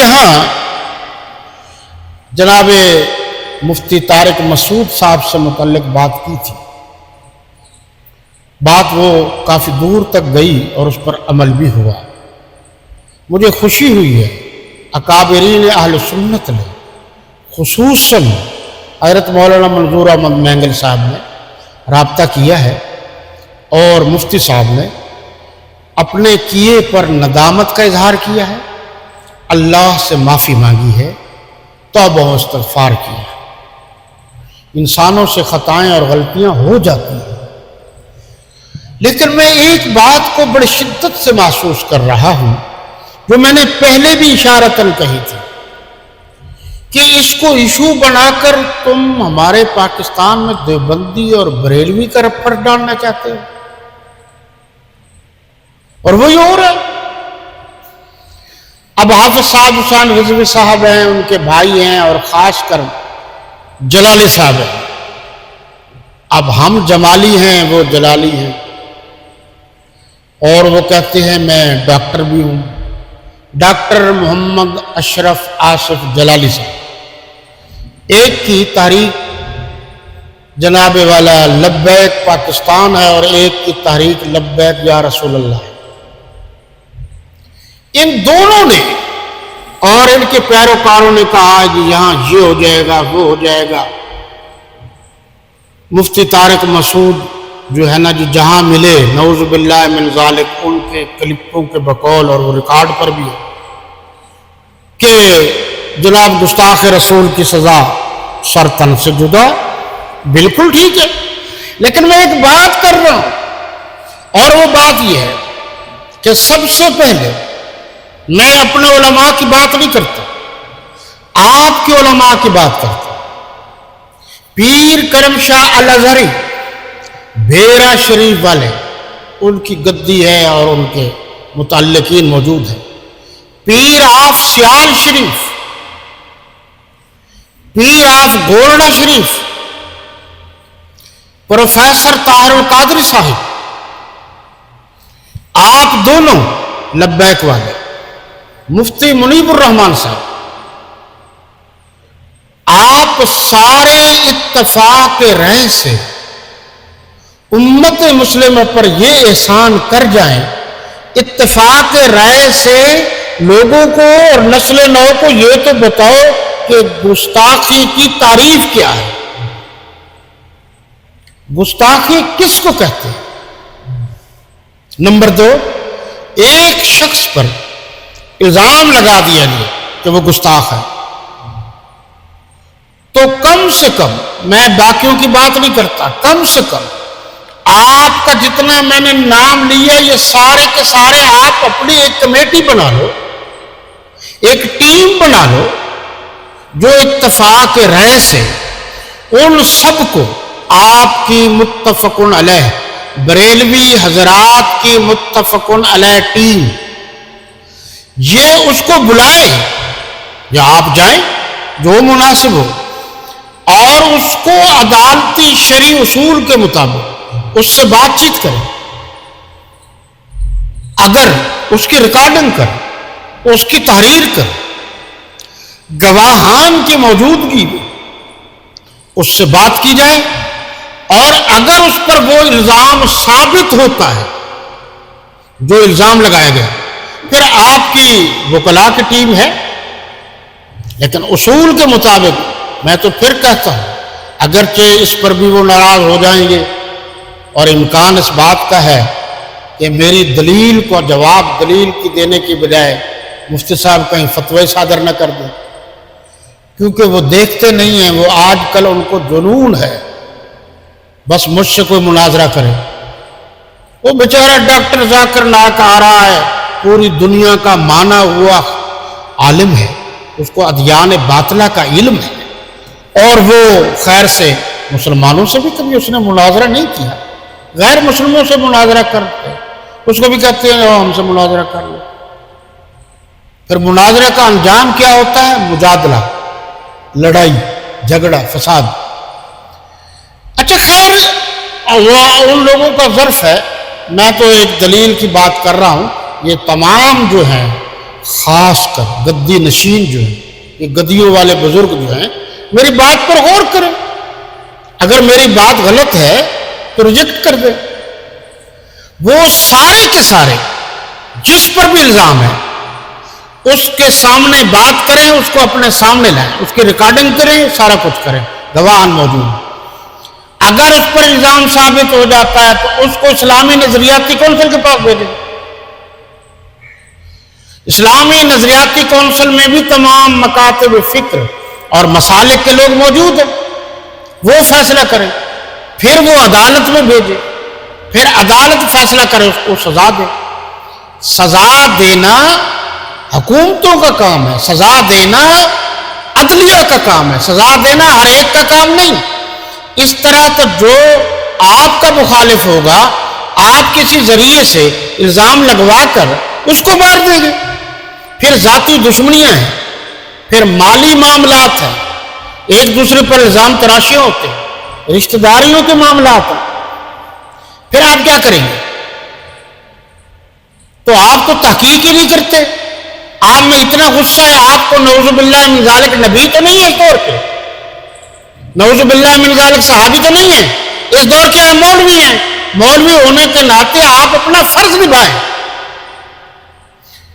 یہاں جناب مفتی طارق مسعود صاحب سے متعلق بات کی تھی، بات وہ کافی دور تک گئی اور اس پر عمل بھی ہوا۔ مجھے خوشی ہوئی ہے اکابرین اہل سنت نے، خصوصاً حضرت مولانا منظور احمد مینگل صاحب نے رابطہ کیا ہے اور مفتی صاحب نے اپنے کیے پر ندامت کا اظہار کیا ہے، اللہ سے معافی مانگی ہے، توبہ و استغفار کیا ہے۔ انسانوں سے خطائیں اور غلطیاں ہو جاتی ہیں، لیکن میں ایک بات کو بڑی شدت سے محسوس کر رہا ہوں جو میں نے پہلے بھی اشارتاً کہی تھی کہ اس کو ایشو بنا کر تم ہمارے پاکستان میں دیوبندی اور بریلوی کا رپٹ ڈالنا چاہتے ہو، اور وہی ہو رہا ہے۔ اب حافظ صاحب حسین رضوی صاحب ہیں، ان کے بھائی ہیں، اور خاص کر جلالی صاحب ہیں۔ اب ہم جمالی ہیں، وہ جلالی ہیں، اور وہ کہتے ہیں میں ڈاکٹر بھی ہوں، ڈاکٹر محمد اشرف آصف جلالی صاحب۔ ایک کی تحریک جناب والا لبیک پاکستان ہے اور ایک کی تحریک لبیک یا رسول اللہ ہے۔ ان دونوں نے اور ان کے پیروکاروں نے کہا کہ یہاں یہ ہو جائے گا، وہ ہو جائے گا۔ مفتی طارق مسعود جو ہے نا جی جہاں ملے، نعوذ باللہ من ذالک، ان کے کلپوں کے بقول اور وہ ریکارڈ پر بھی ہے کہ جناب گستاخ رسول کی سزا سر تن سے جدا، بالکل ٹھیک ہے، لیکن میں ایک بات کر رہا ہوں، اور وہ بات یہ ہے کہ سب سے پہلے میں اپنے علماء کی بات نہیں کرتا، آپ کے علماء کی بات کرتا۔ پیر کرم شاہ الازہری بھیرا شریف والے، ان کی گدی ہے اور ان کے متعلقین موجود ہیں۔ پیر آف سیال شریف، پیر آف گولڈا شریف، پروفیسر طاہر القادری صاحب، آپ دونوں لبیک والے، مفتی منیب الرحمان صاحب، آپ سارے اتفاق رائے سے امت مسلمہ پر یہ احسان کر جائیں، اتفاق رائے سے لوگوں کو اور نسل نو کو یہ تو بتاؤ کہ گستاخی کی تعریف کیا ہے، گستاخی کس کو کہتے ہیں۔ نمبر 2، ایک شخص پر الزام لگا دیا گیا کہ وہ گستاخ ہے، تو کم سے کم، میں باقیوں کی بات نہیں کرتا، کم سے کم آپ کا جتنا میں نے نام لیا یہ سارے کے سارے آپ اپنی ایک کمیٹی بنا لو، ایک ٹیم بنا لو جو اتفاق رائے سے ان سب کو، آپ کی متفقن علیہ بریلوی حضرات کی متفقن علیہ ٹیم، یہ اس کو بلائے یا آپ جائیں جو مناسب ہو، اور اس کو عدالتی شرعی اصول کے مطابق اس سے بات چیت کریں، اگر اس کی ریکارڈنگ کریں، اس کی تحریر کریں، گواہان کی موجودگی میں اس سے بات کی جائے، اور اگر اس پر وہ الزام ثابت ہوتا ہے جو الزام لگایا گیا، پھر آپ کی وکلاء کی ٹیم ہے، لیکن اصول کے مطابق میں تو پھر کہتا ہوں، اگرچہ اس پر بھی وہ ناراض ہو جائیں گے، اور امکان اس بات کا ہے کہ میری دلیل کو جواب دلیل کی دینے کی بجائے مفتی صاحب کہیں فتوی صادر نہ کر دیں، کیونکہ وہ دیکھتے نہیں ہیں، وہ آج کل ان کو جنون ہے بس مجھ سے کوئی مناظرہ کرے۔ وہ بیچارہ ڈاکٹر ذاکر نائک آ رہا ہے، پوری دنیا کا مانا ہوا عالم ہے، اس کو ادیان باطلہ کا علم ہے، اور وہ خیر سے مسلمانوں سے بھی کبھی اس نے مناظرہ نہیں کیا، غیر مسلموں سے مناظرہ کرتے، اس کو بھی کہتے ہیں ہم سے مناظرہ کر لو۔ پھر مناظرہ کا انجام کیا ہوتا ہے؟ مجادلہ، لڑائی، جھگڑا، فساد۔ اچھا خیر، ان لوگوں کا ظرف ہے، میں تو ایک دلیل کی بات کر رہا ہوں۔ یہ تمام جو ہیں خاص کر گدی نشین جو ہیں، یہ گدیوں والے بزرگ جو ہیں، میری بات پر غور کریں. اگر میری بات غلط ہے تو ریجیکٹ کر دیں. وہ سارے کے سارے جس پر بھی الزام ہے اس کے سامنے بات کریں، اس کو اپنے سامنے لائیں، اس کی ریکارڈنگ کریں، سارا کچھ کریں، گواہان موجود ہیں. اگر اس پر الزام ثابت ہو جاتا ہے تو اس کو اسلامی نظریاتی کونسل کے پاس بھیجیں. اسلامی نظریاتی کونسل میں بھی تمام مکاتب فکر اور مسالک کے لوگ موجود ہیں، وہ فیصلہ کریں، پھر وہ عدالت میں بھیجیں، پھر عدالت فیصلہ کرے، اس کو سزا دے. سزا دینا حکومتوں کا کام ہے، سزا دینا عدلیہ کا کام ہے، سزا دینا ہر ایک کا کام نہیں. اس طرح تو جو آپ کا مخالف ہوگا آپ کسی ذریعے سے الزام لگوا کر اس کو مار دیں گے. پھر ذاتی دشمنیاں ہیں، پھر مالی معاملات ہیں، ایک دوسرے پر الزام تراشیاں ہوتے ہیں، رشتہ داریوں کے معاملات ہیں. پھر آپ کیا کریں گے؟ تو آپ تو تحقیق ہی نہیں کرتے. آپ میں اتنا غصہ ہے، آپ کو نعوذ باللہ من ذالک نبی تو نہیں ہے اس دور کے، نعوذ باللہ من ذالک صحابی تو نہیں ہے اس دور کے، آپ مولوی ہیں. مولوی ہونے کے ناطے آپ اپنا فرض نبھائیں.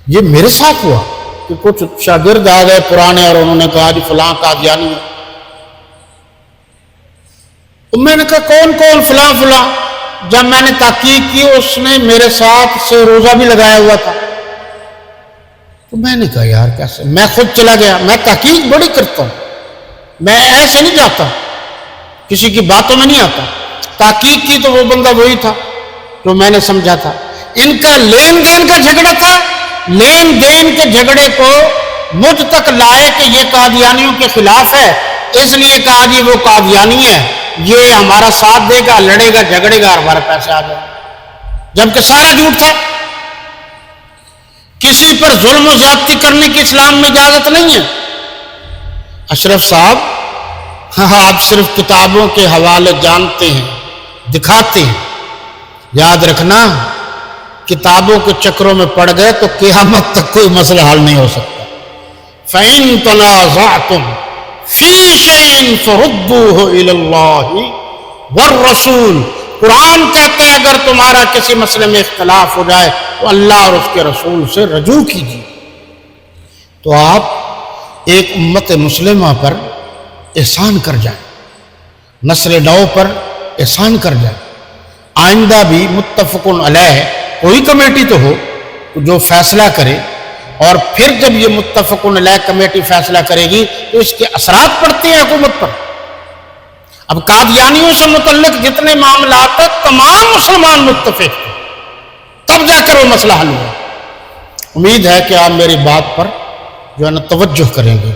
یہ میرے ساتھ ہوا کہ کچھ شاگرد آ گئے پرانے اور انہوں نے کہا جی فلاں قادیانی ہے. تو میں نے کہا کون کون؟ فلاں فلاں. جب میں نے تحقیق کی اس نے میرے ساتھ سے روزہ بھی لگایا ہوا تھا. تو میں نے کہا یار کیسے؟ میں خود چلا گیا. میں تحقیق بڑی کرتا ہوں، میں ایسے نہیں جاتا، کسی کی باتوں میں نہیں آتا. تحقیق کی تو وہ بندہ وہی تھا جو میں نے سمجھا تھا. ان کا لین دین کا جھگڑا تھا، لین دین کے جھگڑے کو مجھ تک لائے کہ یہ قادیانیوں کے خلاف ہے، اس لیے کہا جی وہ قادیانی ہے، یہ ہمارا ساتھ دے گا، لڑے گا، جھگڑے گا، ہمارے پیسے آ جائیں. جبکہ سارا جھوٹ تھا. کسی پر ظلم و زیادتی کرنے کی اسلام میں اجازت نہیں ہے. اشرف صاحب، آپ صرف کتابوں کے حوالے جانتے ہیں، دکھاتے ہیں. یاد رکھنا کتابوں کے چکروں میں پڑ گئے تو قیامت تک کوئی مسئلہ حل نہیں ہو سکتا. فَإِن تَنَازَعْتُمْ فِي شَيْءٍ فَرُدُّوهُ إِلَى اللَّهِ وَالرَّسُولِ. قرآن کہتے ہیں اگر تمہارا کسی مسئلے میں اختلاف ہو جائے تو اللہ اور اس کے رسول سے رجوع کیجیے. تو آپ ایک امت مسلمہ پر احسان کر جائیں، نسل نو پر احسان کر جائیں. آئندہ بھی متفق علیہ کوئی کمیٹی تو ہو جو فیصلہ کرے، اور پھر جب یہ متفق علیہ کمیٹی فیصلہ کرے گی تو اس کے اثرات پڑتے ہیں حکومت پر. اب قادیانیوں سے متعلق جتنے معاملات ہیں تمام مسلمان متفق تھے، تب جا کر وہ مسئلہ حل ہوا. امید ہے کہ آپ میری بات پر جو ہے نا توجہ کریں گے.